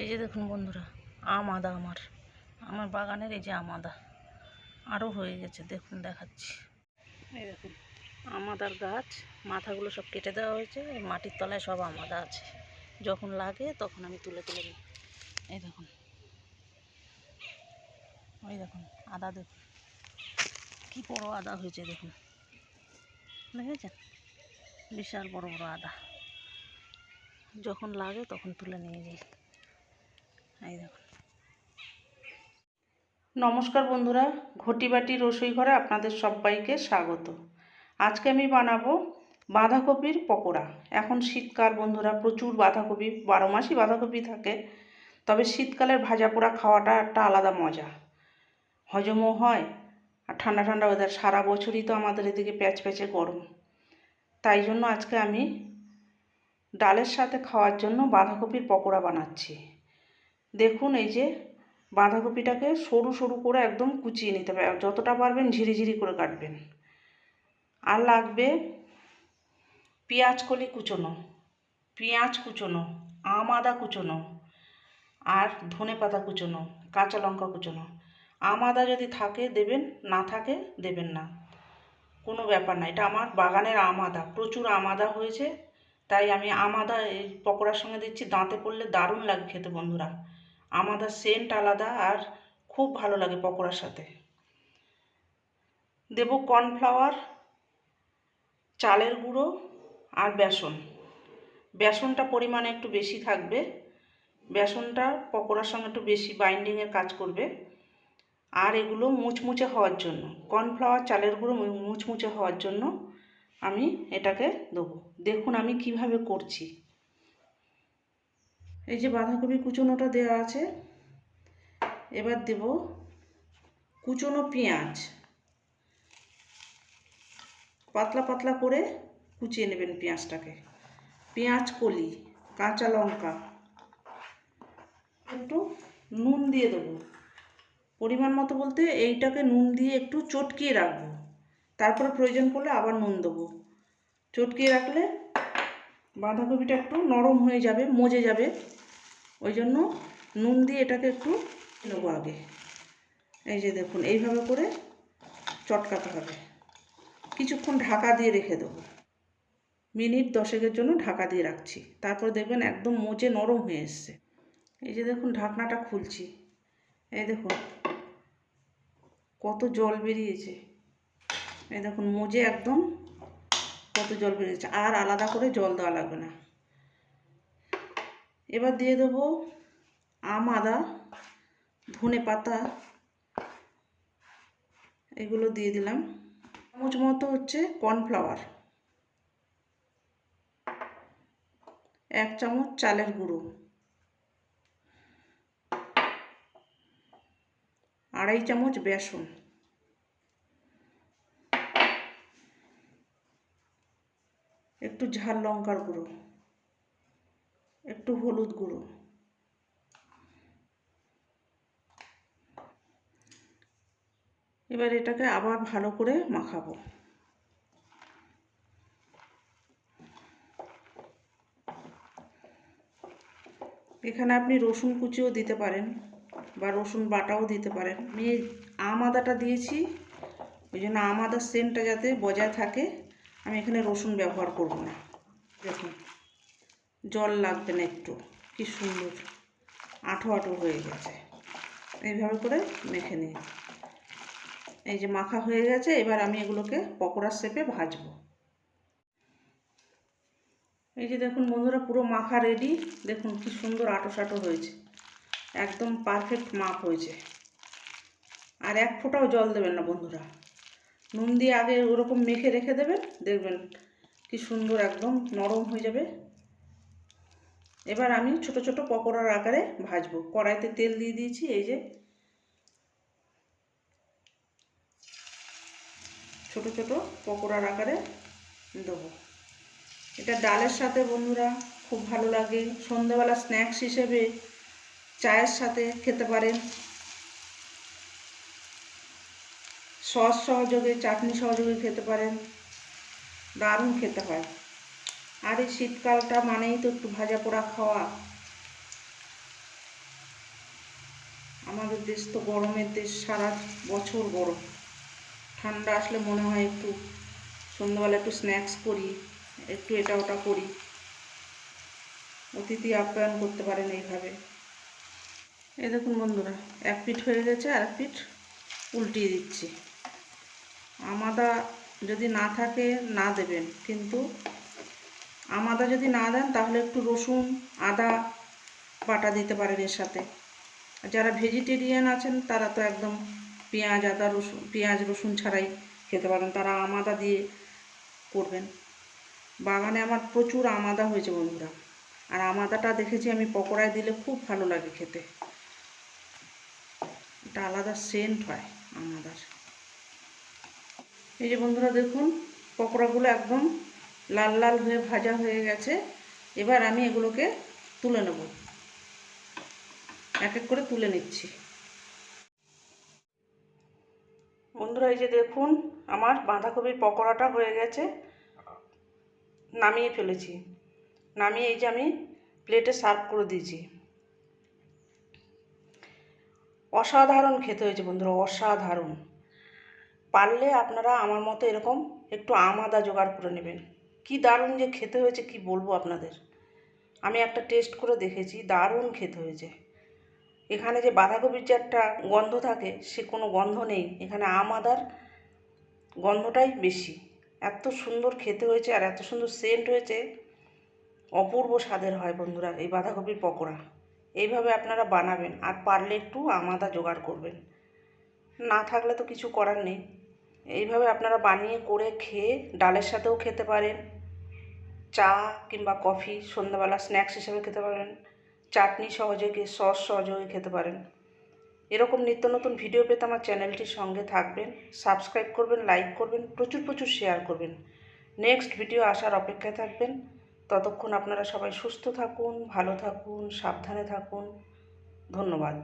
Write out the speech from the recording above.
যে দেখুন বন্ধুরা, আমাদা আমার বাগানের এই যে আমাদা আরও হয়ে গেছে। দেখুন দেখাচ্ছি। এই দেখুন আমাদার গাছ, মাথাগুলো সব কেটে দেওয়া হয়েছে। এই মাটির তলায় সব আমাদা আছে, যখন লাগে তখন আমি তুলে তুলে নিই। এই দেখুন, ওই দেখুন আদা, দেখুন কি বড় আদা হয়েছে। দেখুন, দেখেছেন? বিশাল বড় বড় আদা, যখন লাগে তখন তুলে নিয়ে যাই। এই দেখুন। নমস্কার বন্ধুরা, ঘটি বাটির রসুই ঘরে আপনাদের সবাইকে স্বাগত। আজকে আমি বানাবো বাঁধাকপির পকোড়া। এখন শীতকাল বন্ধুরা, প্রচুর বাঁধাকপি, 12 মাসই বাঁধাকপি থাকে। তবে শীতকালের ভাজা পোড়া খাওয়াটা একটা আলাদা মজা, হজমও হয়। আর ঠান্ডা ঠান্ডা ওয়েদার, সারা বছরই তো আমাদের এদিকে প্যাচপ্যাচে গরম। তাই জন্য আজকে আমি ডালের সাথে খাওয়ার জন্য বাঁধাকপির পকোড়া বানাচ্ছি। দেখুন, এই যে বাঁধাকপিটাকে সরু সরু করে একদম কুচিয়ে নিতে হবে, যতটা পারবেন ঝিরিঝিরি করে কাটবেন। আর লাগবে পেঁয়াজ কলি কুচোনো, পেঁয়াজ কুচোনো, আদা কুচোনো, আর ধনেপাতা কুচোনো, কাঁচা লঙ্কা কুচোনো। আদা যদি থাকে দেবেন, না থাকে দেবেন না, কোনো ব্যাপার না। এটা আমার বাগানের আদা, প্রচুর আদা হয়েছে, তাই আমি আদা এই পকোড়ার সঙ্গে দিচ্ছি। দাঁতে পড়লে দারুণ লাগে খেতে বন্ধুরা। আমাদের সেন্ট আলাদা, আর খুব ভালো লাগে পকোড়ার সাথে। দেব কর্নফ্লাওয়ার, চালের গুঁড়ো আর বেসন। বেসনটা পরিমাণে একটু বেশি থাকবে, বেসনটা পকোড়ার সঙ্গে একটু বেশি বাইন্ডিংয়ের কাজ করবে। আর এগুলো মুচমুচে হওয়ার জন্য, কর্নফ্লাওয়ার, চালের গুঁড়ো মুচমুচে হওয়ার জন্য আমি এটাকে দেবো। দেখুন আমি কিভাবে করছি। এই যে বাঁধাকপি কুচোনোটা দেওয়া আছে, এবার দেব কুচোনো পেঁয়াজ। পাতলা পাতলা করে কুচিয়ে নেবেন পেঁয়াজটাকে। পেঁয়াজ কলি, কাঁচা লঙ্কা, একটু নুন দিয়ে দেবো পরিমাণ মতো, বলতে এইটাকে নুন দিয়ে একটু চটকিয়ে রাখবো, তারপরে প্রয়োজন পড়লে আবার নুন দেবো। চটকিয়ে রাখলে বাঁধাকপিটা একটু নরম হয়ে যাবে, মজে যাবে, ওই জন্য নুন দিয়ে এটাকে একটু নেবো আগে। এই যে দেখুন, এইভাবে করে চটকাতে হবে। কিছুক্ষণ ঢাকা দিয়ে রেখে দেবো, মিনিট 10-এর জন্য ঢাকা দিয়ে রাখছি। তারপর দেখবেন একদম মজে নরম হয়ে এসছে। এই যে দেখুন, ঢাকনাটা খুলছি, এই দেখুন কত জল বেরিয়েছে। এই দেখুন মজে একদম কত জল বেরিয়েছে, আর আলাদা করে জল দেওয়া লাগবে না। এবার দিয়ে দেবো আদা, ধনেপাতা, এগুলো দিয়ে দিলাম। চামচ মতো হচ্ছে কর্নফ্লাওয়ার, 1 চামচ চালের গুঁড়ো, 2.5 চামচ বেসন, একটু ঝাল লঙ্কার গুঁড়ো, একটু হলুদ গুঁড়ো। এবার এটাকে আবার ভালো করে মাখাবো। এখানে আপনি রসুন কুচিও দিতে পারেন বা রসুন বাটাও দিতে পারেন। আমি আদাটা দিয়েছি, ওই জন্য আদার সেন্টটা যাতে বজায় থাকে, আমি এখানে রসুন ব্যবহার করব না। দেখুন জল লাগবে না, একটু কি সুন্দর আঠো আঠো হয়ে গেছে। এইভাবে করে মেখে নিই। এই যে মাখা হয়ে গেছে, এবার আমি এগুলোকে পকোড়ার শেপে ভাজবো। এই যে দেখুন বন্ধুরা, পুরো মাখা রেডি। দেখুন কি সুন্দর আটো সাটো হয়েছে, একদম পারফেক্ট মাপ হয়েছে। আর 1 ফোঁটাও জল দেবেন না বন্ধুরা, নুন দিয়ে আগে ওরকম মেখে রেখে দেবেন, দেখবেন কি সুন্দর একদম নরম হয়ে যাবে। এবার আমি ছোট ছোট পকোড়ার আকারে ভাজবো। কড়াইতে তেল দিয়ে দিয়েছি, এই যে ছোট ছোট পকোড়ার আকারে দেবো। এটা ডালের সাথে বন্ধুরা খুব ভালো লাগে, সন্ধ্যাবেলা স্ন্যাক্স হিসেবে চায়ের সাথে খেতে পারেন, সস সহযোগে, চাটনি সহযোগে খেতে পারেন, দারুণ খেতে হয়। আর এই শীতকালটা মানেই তো একটু ভাজা পোড়া খাওয়া। আমাদের দেশ তো গরমের দেশ, সারা বছর গরম। ঠান্ডা আসলে মনে হয় একটু সন্ধ্যাবেলা একটু স্ন্যাক্স করি, একটু এটা ওটা করি। অতিথি আপ্যায়ন করতে পারেন এইভাবে। এই দেখুন বন্ধুরা, এক পিঠ হয়ে গেছে, আর এক পিঠ উল্টিয়ে দিচ্ছি। আমাদা যদি না থাকে না দেবেন, কিন্তু আমাদা যদি না দেন তাহলে একটু রসুন আদা বাটা দিতে পারেন এর সাথে। যারা ভেজিটেরিয়ান আছেন তারা তো একদম পেঁয়াজ রসুন ছাড়াই খেতে পারেন, তারা আমাদা দিয়ে করবেন। বাগানে আমার প্রচুর আমাদা হয়েছে বন্ধুরা, আর আমাদাটা দেখেছি আমি পকোড়ায় দিলে খুব ভালো লাগে খেতে। এটা আলাদা সেন্ট হয় আমাদার। এই যে বন্ধুরা দেখুন, পকোড়াগুলো একদম লাল লাল হয়ে ভাজা হয়ে গেছে। এবার আমি এগুলোকে তুলে নেব, এক এক করে তুলে নিচ্ছি। বন্ধুরা এই যে দেখুন, আমার বাঁধাকপির পকোড়াটা হয়ে গেছে, নামিয়ে ফেলেছি। নামিয়ে এই যে আমি প্লেটে সার্ভ করে দিয়েছি। অসাধারণ খেতে হয়েছে বন্ধুরা, অসাধারণ। পারলে আপনারা আমার মতো এরকম একটু আমাদা জোগাড় করে নেবেন। কি দারুণ যে খেতে হয়েছে কি বলবো আপনাদের। আমি একটা টেস্ট করে দেখেছি, দারুণ খেতে হয়েছে। এখানে যে বাঁধাকপির যে একটা গন্ধ থাকে, সে কোনো গন্ধ নেই, এখানে আমাদার গন্ধটাই বেশি। এত সুন্দর খেতে হয়েছে আর এত সুন্দর সেন্ট হয়েছে, অপূর্ব স্বাদের হয় বন্ধুরা এই বাঁধাকপির পকোড়া। এইভাবে আপনারা বানাবেন, আর পারলে একটু আমাদা জোগাড় করবেন। না থাকলে তো কিছু করার নেই। এইভাবে আপনারা বানিয়ে করে খেয়ে ডালের সাথেও খেতে পারেন, চা কিংবা কফি সন্ধ্যাবেলা স্ন্যাক্স হিসেবে খেতে পারেন, চাটনি সহযোগে সস সহযোগে খেতে পারেন। এরকম নিত্য নতুন ভিডিও পেতে আমার চ্যানেলটির সঙ্গে থাকবেন, সাবস্ক্রাইব করবেন, লাইক করবেন, প্রচুর প্রচুর শেয়ার করবেন। নেক্সট ভিডিও আসার অপেক্ষায় থাকবেন। ততক্ষণ আপনারা সবাই সুস্থ থাকুন, ভালো থাকুন, সাবধানে থাকুন। ধন্যবাদ।